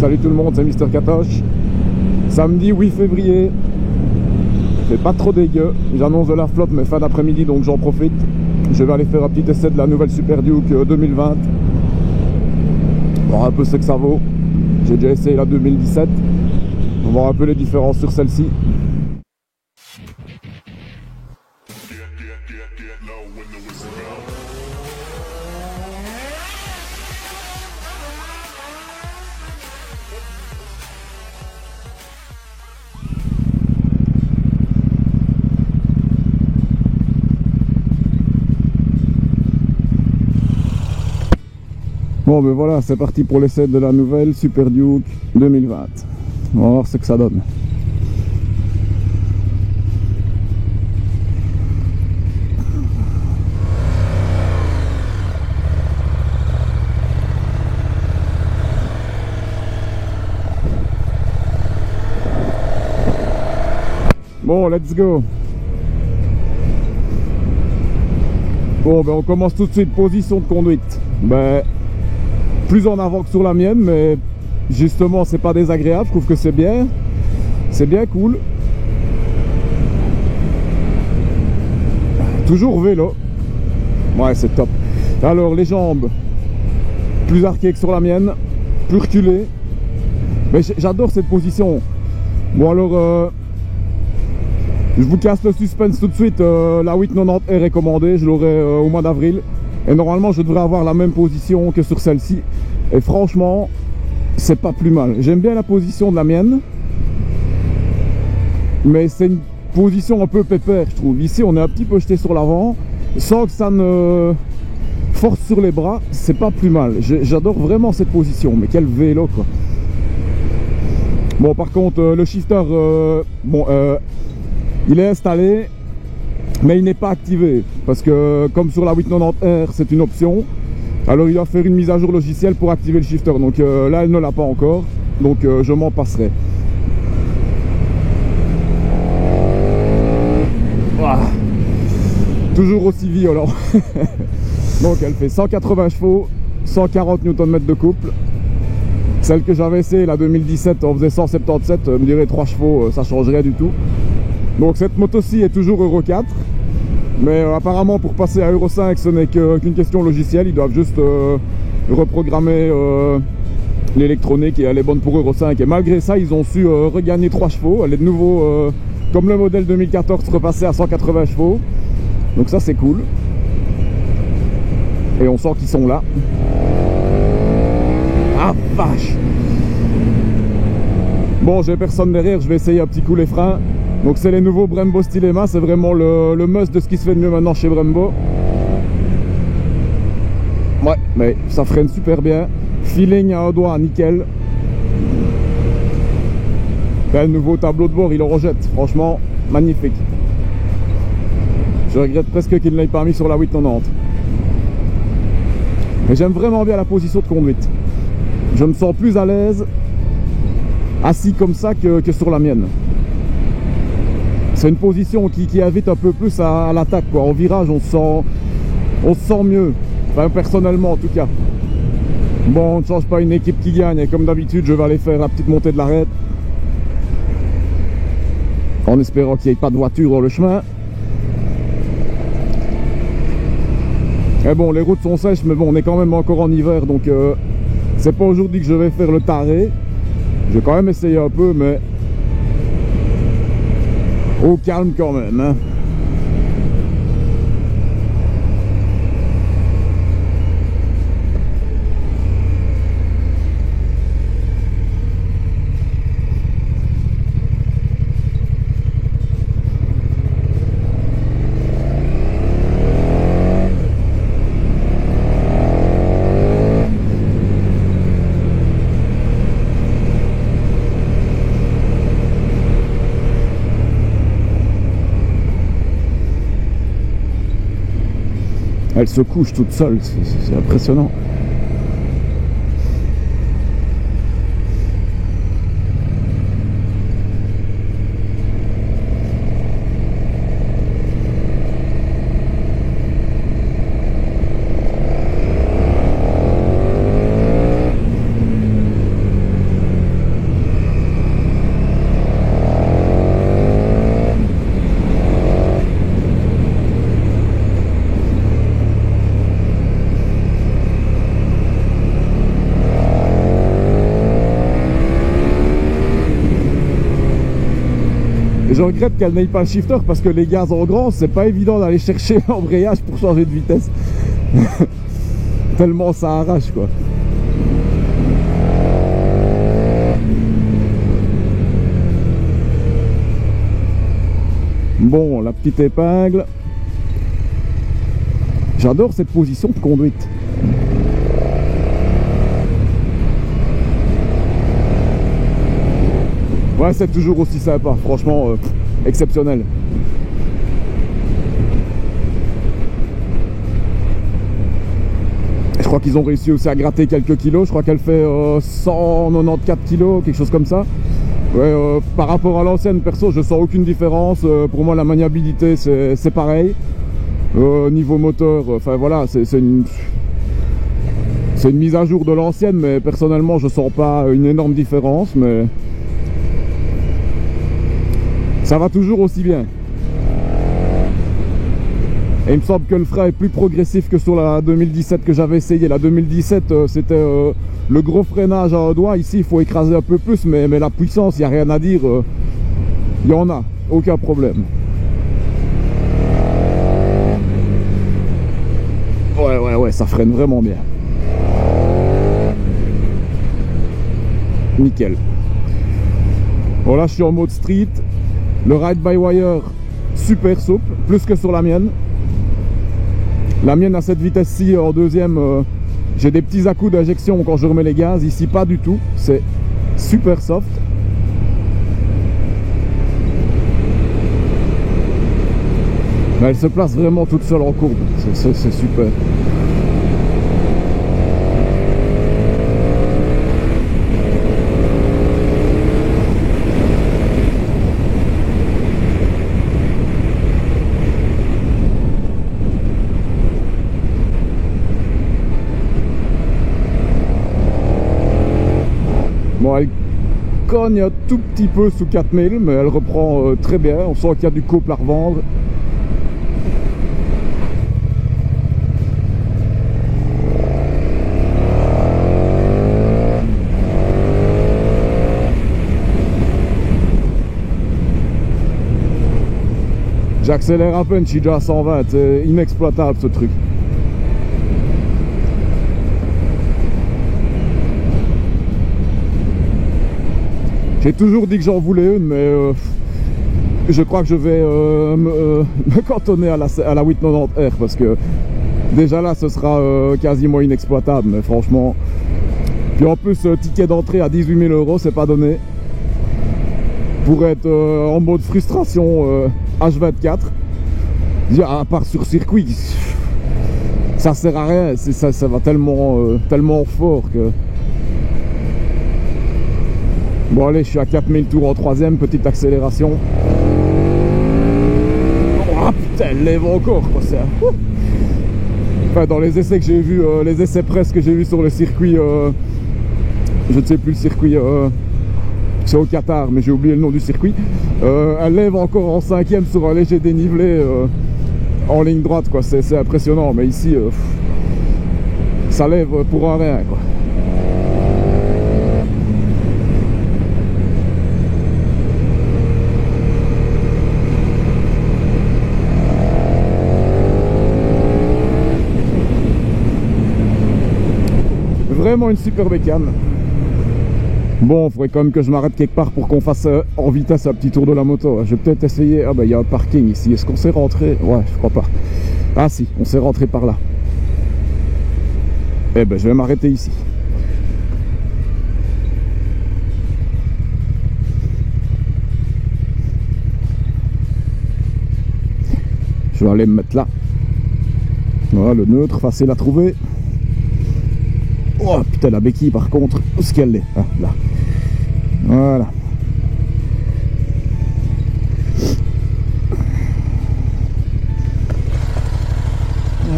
Salut tout le monde, c'est Mister Katoche. Samedi 8 février. C'est pas trop dégueu. J'annonce de la flotte mais fin d'après-midi donc j'en profite. Je vais aller faire un petit essai de la nouvelle Super Duke 2020. Voir un peu ce que ça vaut. J'ai déjà essayé la 2017. On va voir un peu les différences sur celle-ci. Bon ben voilà, c'est parti pour l'essai de la nouvelle Super Duke 2020. On va voir ce que ça donne. Bon, let's go. Bon ben on commence tout de suite, position de conduite. Ben plus en avant que sur la mienne, mais justement c'est pas désagréable, je trouve que c'est bien cool. Toujours vélo, ouais c'est top. Alors les jambes plus arquées que sur la mienne, plus reculées, mais j'adore cette position. Bon alors je vous casse le suspense tout de suite, la 890 est recommandée, je l'aurai au mois d'avril. Et normalement je devrais avoir la même position que sur celle-ci. Et franchement c'est pas plus mal. J'aime bien la position de la mienne, mais c'est une position un peu pépère je trouve. Ici on est un petit peu jeté sur l'avant sans que ça ne force sur les bras. C'est pas plus mal. J'adore vraiment cette position. Mais quel vélo quoi. Bon par contre le shifter il est installé mais il n'est pas activé parce que comme sur la 890R c'est une option, alors il va faire une mise à jour logicielle pour activer le shifter, donc là elle ne l'a pas encore, donc je m'en passerai. Ouah. Toujours aussi violent. Donc elle fait 180 chevaux, 140 Nm de couple. Celle que j'avais essayé la 2017 on faisait 177, me dirait 3 chevaux ça changerait du tout. Donc cette moto-ci est toujours Euro 4, mais apparemment pour passer à Euro 5 ce n'est qu'une question logicielle. Ils doivent juste reprogrammer l'électronique et elle est bonne pour Euro 5. Et malgré ça ils ont su regagner 3 chevaux. Elle est de nouveau comme le modèle 2014 repassé à 180 chevaux. Donc ça c'est cool. Et on sent qu'ils sont là. Ah vache. Bon j'ai personne derrière, je vais essayer un petit coup les freins. Donc c'est les nouveaux Brembo Stylema, c'est vraiment le must de ce qui se fait de mieux maintenant chez Brembo. Ouais, mais ça freine super bien. Feeling à un doigt, nickel. Le nouveau tableau de bord, il le rejette. Franchement, magnifique. Je regrette presque qu'il ne l'ait pas mis sur la 890. Mais j'aime vraiment bien la position de conduite. Je me sens plus à l'aise assis comme ça que sur la mienne. C'est une position qui invite un peu plus à l'attaque quoi. En virage on se sent mieux, enfin personnellement en tout cas. Bon on ne change pas une équipe qui gagne et comme d'habitude je vais aller faire la petite montée de l'arête en espérant qu'il n'y ait pas de voiture dans le chemin. Et bon les routes sont sèches mais bon on est quand même encore en hiver donc c'est pas aujourd'hui que je vais faire le taré. Je vais quand même essayer un peu mais au calme quand même hein. Elle se couche toute seule, c'est impressionnant. Et je regrette qu'elle n'aille pas le shifter parce que les gaz en grand, c'est pas évident d'aller chercher l'embrayage pour changer de vitesse. Tellement ça arrache quoi. Bon, la petite épingle. J'adore cette position de conduite. Ouais, c'est toujours aussi sympa, franchement, exceptionnel. Je crois qu'ils ont réussi aussi à gratter quelques kilos. Je crois qu'elle fait 194 kilos, quelque chose comme ça. Ouais, par rapport à l'ancienne, perso, je sens aucune différence. Pour moi, la maniabilité, c'est pareil. Niveau moteur, enfin voilà, c'est une mise à jour de l'ancienne, mais personnellement, je sens pas une énorme différence. Mais ça va toujours aussi bien. Et il me semble que le frein est plus progressif que sur la 2017 que j'avais essayé. La 2017, c'était le gros freinage à un doigt. Ici, il faut écraser un peu plus, mais la puissance, il n'y a rien à dire. Il y en a, aucun problème. Ouais, ça freine vraiment bien. Nickel. Bon, là, je suis en mode street. Le ride-by-wire, super souple, plus que sur la mienne. La mienne à cette vitesse-ci, en deuxième, j'ai des petits à-coups d'injection quand je remets les gaz. Ici, pas du tout. C'est super soft. Mais elle se place vraiment toute seule en courbe. C'est super. Bon, elle cogne un tout petit peu sous 4000, mais elle reprend très bien. On sent qu'il y a du couple à revendre. J'accélère à peine, je suis déjà à 120, c'est inexploitable ce truc. J'ai toujours dit que j'en voulais une, mais je crois que je vais me cantonner à la 890R parce que déjà là ce sera quasiment inexploitable, mais franchement. Puis en plus, ticket d'entrée à 18 000 €, c'est pas donné. Pour être en mode frustration H24, à part sur circuit, ça sert à rien, ça va tellement fort que... Bon allez, je suis à 4000 tours en troisième, petite accélération. Oh putain, elle lève encore quoi, c'est... Enfin dans les essais que j'ai vus, les essais presse que j'ai vus sur le circuit, je ne sais plus le circuit, c'est au Qatar, mais j'ai oublié le nom du circuit. Elle lève encore en cinquième sur un léger dénivelé en ligne droite quoi, c'est impressionnant, mais ici ça lève pour un rien quoi. Vraiment une super bécane. Bon, il faudrait quand même que je m'arrête quelque part pour qu'on fasse en vitesse un petit tour de la moto. Je vais peut-être essayer... Ah bah il y a un parking ici. Est-ce qu'on s'est rentré? Ouais, je crois pas. Ah si, on s'est rentré par là. Eh ben je vais m'arrêter ici. Je vais aller me mettre là. Voilà, le neutre, facile à trouver. Oh putain, la béquille par contre, où est-ce qu'elle est? Ah, là. Voilà.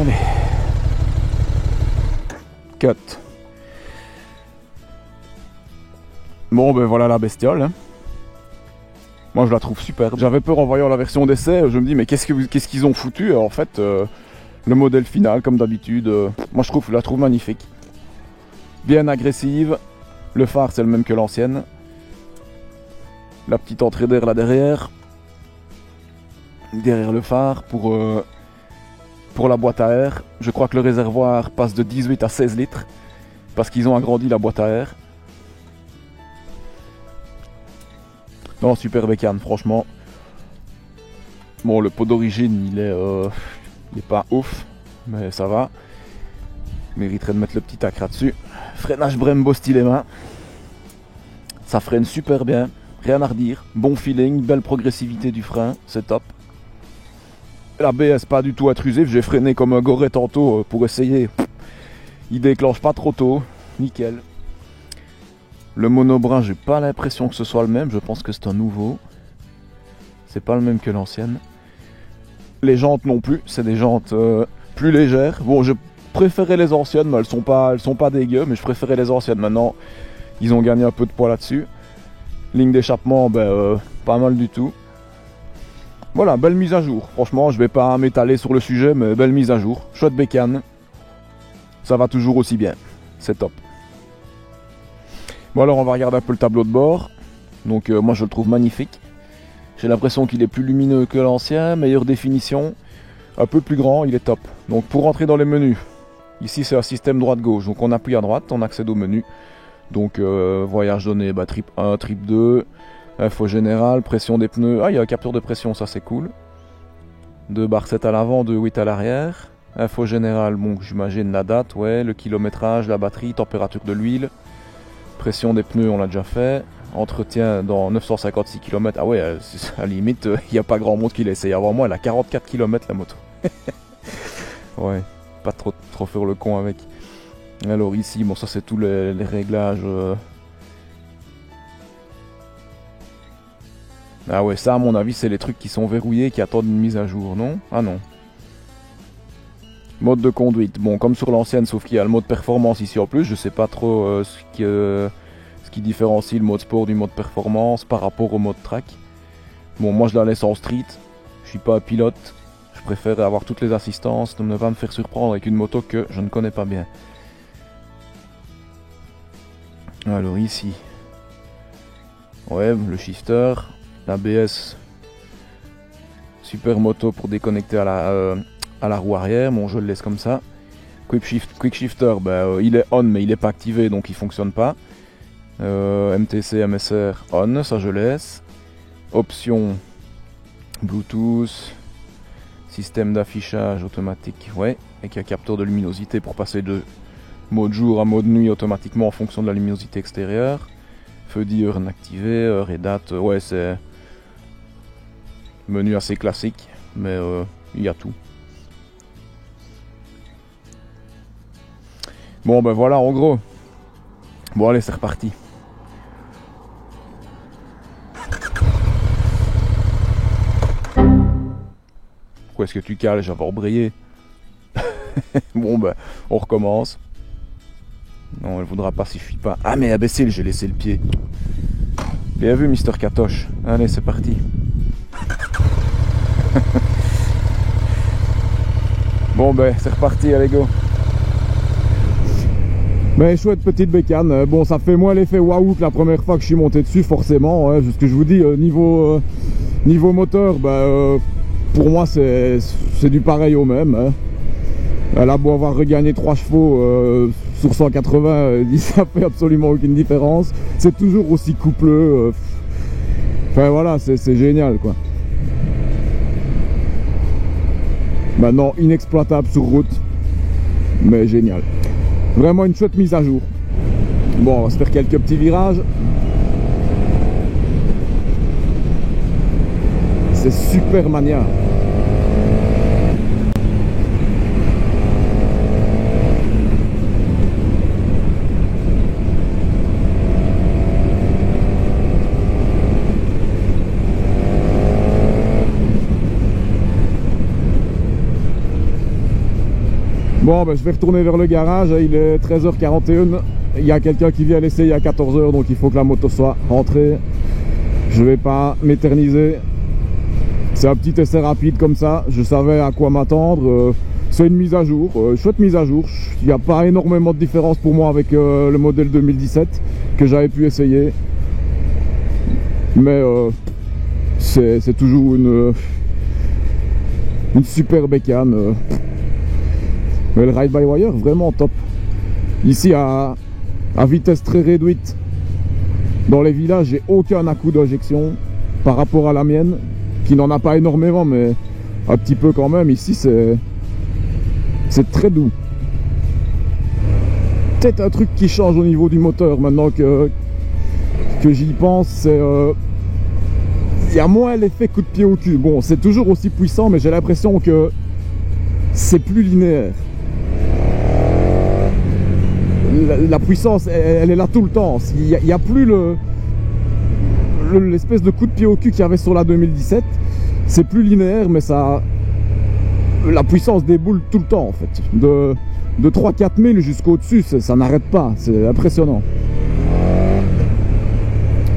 Allez. Cut. Bon ben voilà la bestiole. Hein. Moi je la trouve super. J'avais peur en voyant la version d'essai, je me dis mais qu'est-ce qu'ils ont foutu? En fait, le modèle final comme d'habitude, moi je la trouve magnifique. Bien agressive, le phare c'est le même que l'ancienne. La petite entrée d'air là derrière, derrière le phare pour la boîte à air. Je crois que le réservoir passe de 18 à 16 litres parce qu'ils ont agrandi la boîte à air. Non, super bécane, franchement. Bon, le pot d'origine, il est pas ouf, mais ça va. Mériterait de mettre le petit accra dessus. Freinage Brembo stylé main. Ça freine super bien, rien à redire. Bon feeling, belle progressivité du frein, c'est top. L'ABS pas du tout intrusif, j'ai freiné comme un goret tantôt pour essayer. Il déclenche pas trop tôt, nickel. Le monobrin, j'ai pas l'impression que ce soit le même, je pense que c'est un nouveau. C'est pas le même que l'ancienne. Les jantes non plus, c'est des jantes plus légères. Bon, je préférais les anciennes, mais elles sont pas dégueu, mais je préférais les anciennes. Maintenant, ils ont gagné un peu de poids là-dessus. Ligne d'échappement, pas mal du tout. Voilà, belle mise à jour. Franchement, je vais pas m'étaler sur le sujet, mais belle mise à jour. Chouette bécane. Ça va toujours aussi bien. C'est top. Bon alors, on va regarder un peu le tableau de bord. Donc moi, je le trouve magnifique. J'ai l'impression qu'il est plus lumineux que l'ancien, meilleure définition. Un peu plus grand, il est top. Donc pour rentrer dans les menus, ici c'est un système droite-gauche. Donc on appuie à droite, on accède au menu. Donc voyage donné, trip 1, trip 2, info générale, pression des pneus. Ah, il y a un capteur de pression, ça c'est cool. 2 barres 7 à l'avant, 2 8 à l'arrière. Info générale, bon j'imagine la date, ouais, le kilométrage, la batterie, température de l'huile. Pression des pneus, on l'a déjà fait. Entretien dans 956 km. Ah ouais, à la limite, il n'y a pas grand monde qui l'a essayé avant moi. Elle a 44 km la moto. Ouais, pas trop faire le con avec. Alors ici, bon ça c'est tous les réglages. Ah ouais, ça à mon avis c'est les trucs qui sont verrouillés, qui attendent une mise à jour, non? Ah non. Mode de conduite, bon comme sur l'ancienne, sauf qu'il y a le mode performance ici en plus. Je sais pas trop ce qui différencie le mode sport du mode performance par rapport au mode track. Bon, moi je la laisse en street, je suis pas un pilote, je préfère avoir toutes les assistances, ne pas me faire surprendre avec une moto que je ne connais pas bien. Alors ici, ouais, le shifter, l'ABS, super moto pour déconnecter à la roue arrière, bon je le laisse comme ça. Quick shifter, il est on mais il n'est pas activé donc il fonctionne pas. MTC, MSR on, ça je laisse. Option Bluetooth, système d'affichage automatique, ouais, avec un capteur de luminosité pour passer de mode jour à mode nuit automatiquement en fonction de la luminosité extérieure. Feu diurne activé, heure et date, ouais c'est menu assez classique, mais il y a tout. Bon ben voilà en gros. Bon allez c'est reparti. Pourquoi est-ce que tu cales? J'avais rebrayé. Bon ben on recommence. Non elle voudra pas si je suis pas. Ah mais imbécile, j'ai laissé le pied. Bien vu Mister Katoche. Allez c'est parti. Bon ben c'est reparti, allez go. Mais chouette petite bécane, bon ça fait moins l'effet waouh que la première fois que je suis monté dessus forcément, hein, ce que je vous dis, niveau moteur, pour moi c'est du pareil au même. Hein. Elle a beau avoir regagné 3 chevaux sur 180, ça fait absolument aucune différence, c'est toujours aussi coupleux, enfin voilà, c'est génial quoi. Maintenant inexploitable sur route, mais génial. Vraiment une chouette mise à jour. Bon, on va se faire quelques petits virages. C'est super mania. Bon, je vais retourner vers le garage, il est 13h41, il y a quelqu'un qui vient l'essayer à 14h, donc il faut que la moto soit rentrée. Je vais pas m'éterniser, c'est un petit essai rapide comme ça, je savais à quoi m'attendre. C'est une mise à jour, chouette mise à jour, il n'y a pas énormément de différence pour moi avec le modèle 2017 que j'avais pu essayer. Mais c'est toujours Une super bécane. Mais le ride-by-wire, vraiment top. Ici, à vitesse très réduite, dans les villages, j'ai aucun à-coup d'injection par rapport à la mienne, qui n'en a pas énormément, mais un petit peu quand même. Ici, c'est très doux. Peut-être un truc qui change au niveau du moteur maintenant que j'y pense, c'est il y a moins l'effet coup de pied au cul. Bon, c'est toujours aussi puissant, mais j'ai l'impression que c'est plus linéaire. La puissance, elle est là tout le temps. Il n'y a plus l'espèce de coup de pied au cul qu'il y avait sur la 2017. C'est plus linéaire, mais la puissance déboule tout le temps en fait. De 3-4 000 jusqu'au dessus, ça n'arrête pas. C'est impressionnant.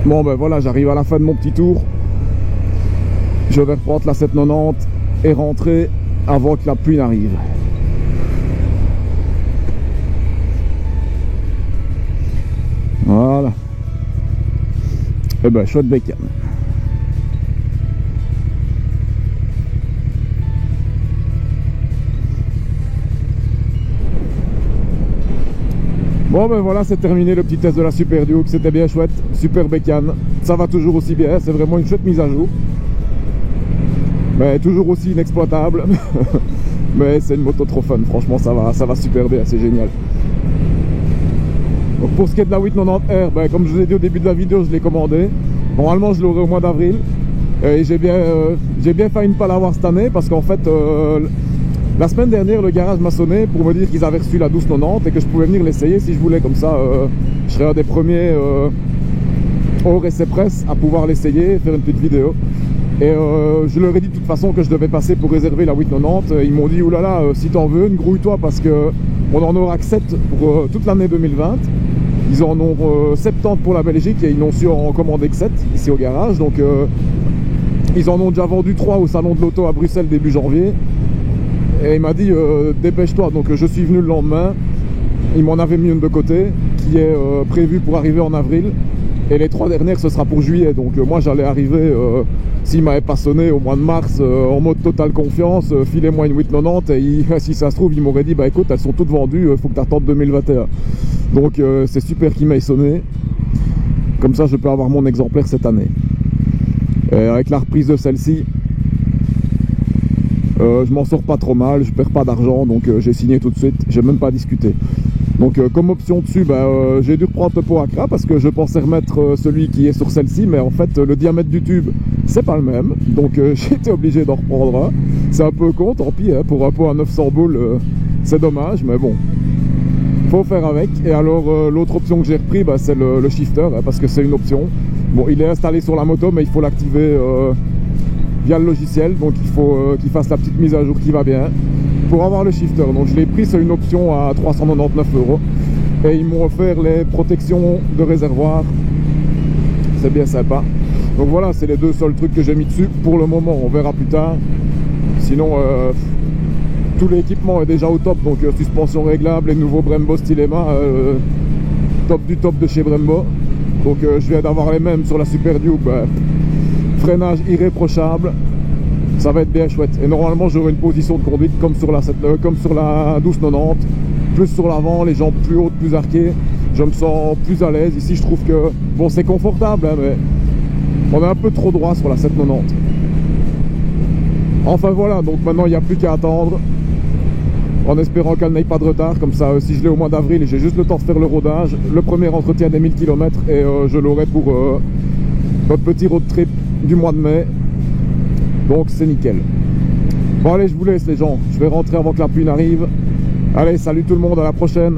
Bon ben voilà, j'arrive à la fin de mon petit tour. Je vais reprendre la 790 et rentrer avant que la pluie n'arrive. Voilà. Et ben chouette bécane. Bon ben voilà, c'est terminé le petit test de la Super Duke, c'était bien chouette, super bécane, ça va toujours aussi bien, c'est vraiment une chouette mise à jour. Mais toujours aussi inexploitable, mais c'est une moto trop fun, franchement ça va super bien, c'est génial. Donc pour ce qui est de la 890R, ben, comme je vous ai dit au début de la vidéo, je l'ai commandé. Normalement je l'aurai au mois d'avril, et j'ai bien failli ne pas l'avoir cette année, parce qu'en fait... la semaine dernière, le garage m'a sonné pour me dire qu'ils avaient reçu la 1290 et que je pouvais venir l'essayer si je voulais. Comme ça, je serais un des premiers hors essai presse à pouvoir l'essayer, faire une petite vidéo. Et je leur ai dit de toute façon que je devais passer pour réserver la 890. Ils m'ont dit, oulala, si t'en veux une, grouille-toi parce qu'on en aura que 7 pour toute l'année 2020. Ils en ont 70 pour la Belgique et ils n'ont su en commander que 7 ici au garage. Donc ils en ont déjà vendu 3 au salon de l'auto à Bruxelles début janvier. Et il m'a dit dépêche-toi, donc je suis venu le lendemain. Il m'en avait mis une de côté qui est prévue pour arriver en avril, et les 3 dernières ce sera pour juillet. Donc moi j'allais arriver, s'il m'avait pas sonné au mois de mars, en mode totale confiance, filez-moi une 890 et si ça se trouve il m'aurait dit bah écoute elles sont toutes vendues, faut que tu attendes 2021. Donc c'est super qu'il m'ait sonné, comme ça je peux avoir mon exemplaire cette année. Et avec la reprise de celle-ci, je m'en sors pas trop mal, je perds pas d'argent, donc j'ai signé tout de suite, j'ai même pas discuté. Donc comme option dessus, j'ai dû reprendre le pot à cras parce que je pensais remettre celui qui est sur celle-ci, mais en fait le diamètre du tube c'est pas le même, donc j'ai été obligé d'en reprendre un. C'est un peu con, tant pis, hein, pour un pot à 900 boules, c'est dommage, mais bon, faut faire avec. Et alors l'autre option que j'ai repris, c'est le shifter, hein, parce que c'est une option. Bon, il est installé sur la moto, mais il faut l'activer via le logiciel, donc il faut qu'il fasse la petite mise à jour qui va bien pour avoir le shifter. Donc je l'ai pris, c'est une option à 399 € et ils m'ont offert les protections de réservoir, c'est bien sympa. Donc voilà, c'est les deux seuls trucs que j'ai mis dessus pour le moment, on verra plus tard. Sinon tout l'équipement est déjà au top, donc suspension réglable, les nouveaux Brembo Stylema, top du top de chez Brembo. Donc je viens d'avoir les mêmes sur la Super Duke, freinage irréprochable, ça va être bien chouette. Et normalement j'aurai une position de conduite comme sur la 1290, plus sur l'avant, les jambes plus hautes, plus arquées, je me sens plus à l'aise. Ici je trouve que, bon c'est confortable, hein, mais on est un peu trop droit sur la 790. Enfin voilà, donc maintenant il n'y a plus qu'à attendre, en espérant qu'elle n'aille pas de retard. Comme ça, si je l'ai au mois d'avril, j'ai juste le temps de faire le rodage, le premier entretien des 1000 km, et je l'aurai pour notre petit road trip du mois de mai. Donc c'est nickel. Bon allez, je vous laisse les gens, je vais rentrer avant que la pluie n'arrive. Allez, salut tout le monde, à la prochaine.